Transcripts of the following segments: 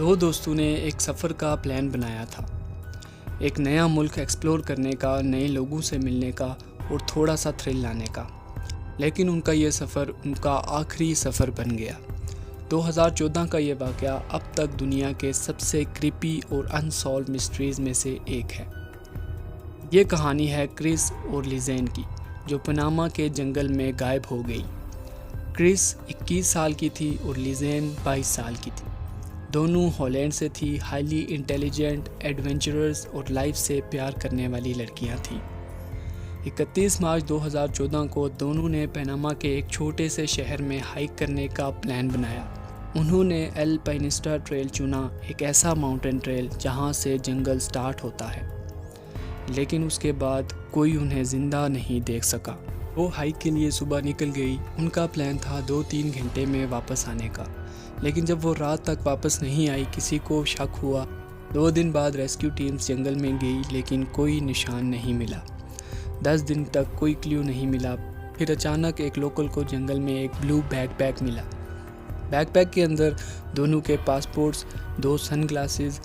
दो दोस्तों ने एक सफ़र का प्लान बनाया था। एक नया मुल्क एक्सप्लोर करने का, नए लोगों से मिलने का और थोड़ा सा थ्रिल लाने का। लेकिन उनका ये सफ़र उनका आखिरी सफ़र बन गया। 2014 का ये वाक़या अब तक दुनिया के सबसे क्रीपी और अनसॉल्व मिस्ट्रीज़ में से एक है। ये कहानी है क्रिस और लिज़ेन की, जो पनामा के जंगल में गायब हो गई। क्रिस 21 साल की थी और लिज़ेन 22 साल की थी। दोनों हॉलैंड से थी, हाईली इंटेलिजेंट, एडवेंचरस और लाइफ से प्यार करने वाली लड़कियां थीं। 31 मार्च 2014 को दोनों ने पनामा के एक छोटे से शहर में हाइक करने का प्लान बनाया। उन्होंने एल पाइनिस्टा ट्रेल चुना, एक ऐसा माउंटेन ट्रेल जहां से जंगल स्टार्ट होता है। लेकिन उसके बाद कोई उन्हें ज़िंदा नहीं देख सका। वो हाइक के लिए सुबह निकल गई। उनका प्लान था 2-3 घंटे में वापस आने का, लेकिन जब वो रात तक वापस नहीं आई, किसी को शक हुआ। 2 दिन बाद रेस्क्यू टीम्स जंगल में गई, लेकिन कोई निशान नहीं मिला। 10 दिन तक कोई क्लू नहीं मिला। फिर अचानक एक लोकल को जंगल में एक ब्लू बैकपैक मिला। बैकपैक के अंदर दोनों के पासपोर्ट्स, 2 सनग्लासेस,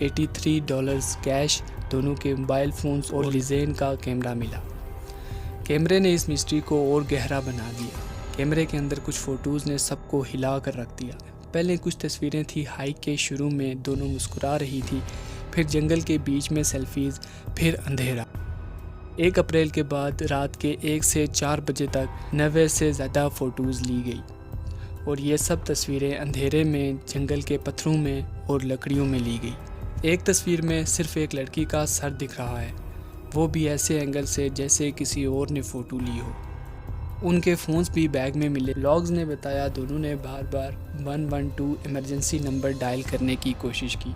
$83 कैश, दोनों के मोबाइल फ़ोन्स और लिज़ेन का कैमरा मिला। कैमरे ने इस मिस्ट्री को और गहरा बना दिया। कैमरे के अंदर कुछ फ़ोटोज़ ने सबको हिला कर रख दिया। पहले कुछ तस्वीरें थी हाइक के शुरू में, दोनों मुस्कुरा रही थी। फिर जंगल के बीच में सेल्फीज़, फिर अंधेरा। 1 अप्रैल के बाद रात के 1 से 4 बजे तक 90 से ज़्यादा फ़ोटोज़ ली गई, और ये सब तस्वीरें अंधेरे में, जंगल के पत्थरों में और लकड़ियों में ली गई। एक तस्वीर में सिर्फ एक लड़की का सर दिख रहा है, वो भी ऐसे एंगल से जैसे किसी और ने फ़ोटो ली हो। उनके फ़ोन्स भी बैग में मिले। लॉग्स ने बताया दोनों ने बार बार 112 इमरजेंसी नंबर डायल करने की कोशिश की।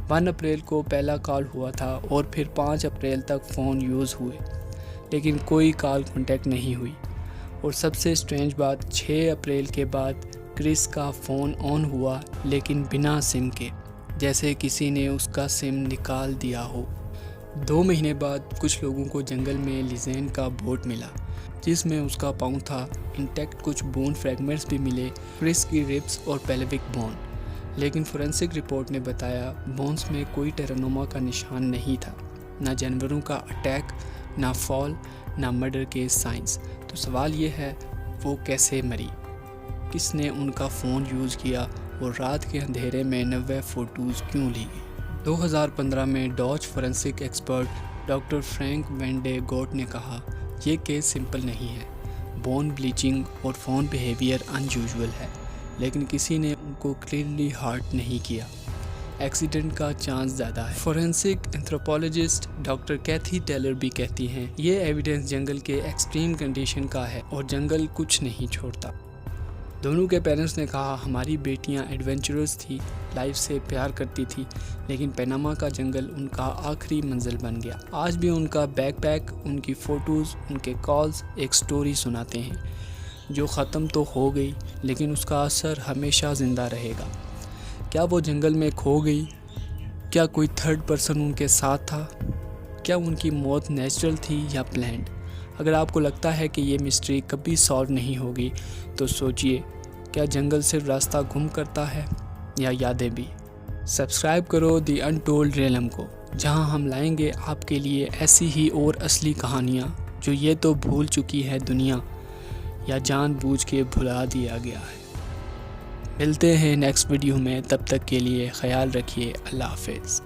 1 अप्रैल को पहला कॉल हुआ था और फिर 5 अप्रैल तक फ़ोन यूज़ हुए, लेकिन कोई कॉल कांटेक्ट नहीं हुई। और सबसे स्ट्रेंज बात, 6 अप्रैल के बाद क्रिस का फ़ोन ऑन हुआ, लेकिन बिना सिम के, जैसे किसी ने उसका सिम निकाल दिया हो। 2 महीने बाद कुछ लोगों को जंगल में लिज़ेन का बोट मिला, जिसमें उसका पाँव था इंटैक्ट। कुछ बोन फ्रैगमेंट्स भी मिले, क्रिस की रिब्स और पेल्विक बोन। लेकिन फोरेंसिक रिपोर्ट ने बताया बोन्स में कोई टेरानोमा का निशान नहीं था, ना जानवरों का अटैक, ना फॉल, ना मर्डर के साइंस। तो सवाल ये है, वो कैसे मरी? किसने उनका फ़ोन यूज़ किया और रात के अंधेरे में 90 फ़ोटोज़ क्यों ली गई? 2015 में Dutch forensic expert doctor Frank van de Goot ने कहा, ये केस सिंपल नहीं है। बोन ब्लीचिंग और फ़ोन बिहेवियर अनयूजुअल है, लेकिन किसी ने उनको क्लियरली हर्ट नहीं किया। एक्सीडेंट का चांस ज़्यादा है। फोरेंसिक एंथ्रोपोलॉजिस्ट डॉक्टर कैथी टेलर भी कहती हैं, ये एविडेंस जंगल के एक्सट्रीम कंडीशन का है और जंगल कुछ नहीं छोड़ता। दोनों के पेरेंट्स ने कहा, हमारी बेटियां एडवेंचरस थी, लाइफ से प्यार करती थी, लेकिन पनामा का जंगल उनका आखिरी मंजिल बन गया। आज भी उनका बैकपैक, उनकी फ़ोटोज़, उनके कॉल्स एक स्टोरी सुनाते हैं, जो ख़त्म तो हो गई, लेकिन उसका असर हमेशा ज़िंदा रहेगा। क्या वो जंगल में खो गई? क्या कोई थर्ड पर्सन उनके साथ था? क्या उनकी मौत नेचुरल थी या प्लान्ड? अगर आपको लगता है कि ये मिस्ट्री कभी सॉल्व नहीं होगी, तो सोचिए, क्या जंगल सिर्फ रास्ता गुम करता है या यादें भी? सब्सक्राइब करो दी अनटोल्ड रियलम को, जहां हम लाएंगे आपके लिए ऐसी ही और असली कहानियां जो ये तो भूल चुकी है दुनिया, या जानबूझ के भुला दिया गया है। मिलते हैं नेक्स्ट वीडियो में, तब तक के लिए ख्याल रखिए। अल्लाह हाफ़िज़।